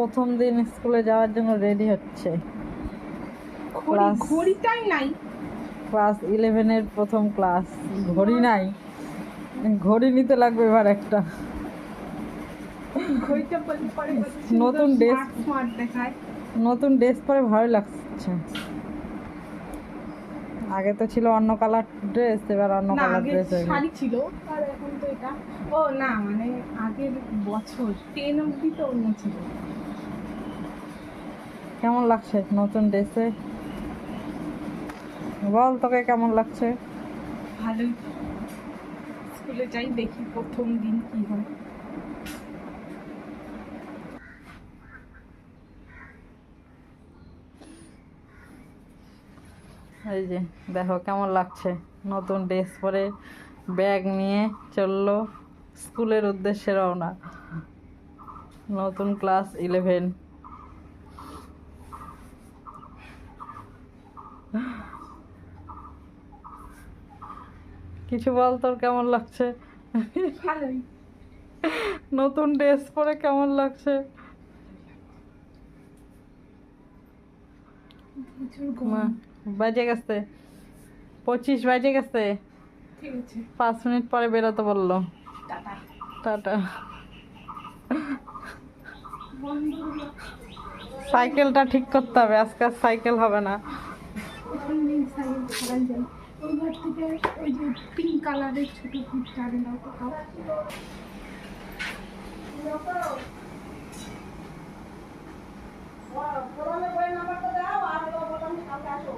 প্রথম দিন স্কুলে যাওয়ার জন্য রেডি হচ্ছে। ঘড়িটাই নাই। ক্লাস 11-এর প্রথম ক্লাস, ঘড়ি নাই, ঘড়ি নিতে লাগবে এবার একটা। নতুন ড্রেস, নতুন ড্রেস পরে ভালো লাগছে। আগে তো ছিল অন্য কালার ড্রেস, এবার অন্য কালার ড্রেস শাড়ি ছিল, আর এখন তো এটা। ও না, মানে আগের বছর 10 অবধি তো অন্য ছিল। কেমন লাগছে নতুন ড্রেসে? বল তোকে কেমন লাগছে? ভালোই। স্কুলে যাই, দেখি প্রথম দিন কি হয়। এই যে দেখো কেমন লাগছে, নতুন ড্রেস পরে ব্যাগ নিয়ে চললো স্কুলের উদ্দেশ্যে রওনা। নতুন ক্লাস 11। কিছু বল, তোর কেমন লাগছে? ভালোই। নতুন ড্রেস পরে কেমন লাগছে? বাজে গেছে 25, বাজে গেছে। ঠিক আছে, 5 মিনিট পরে বেরোতে বললো। Tata tata. সাইকেলটা ঠিক করতে হবে, আজকে আর সাইকেল হবে না। ওই ঘর থেকে ওই যে পিঙ্ক কালারের ছোট ফুটটা আনলাম কোথাও। আসো।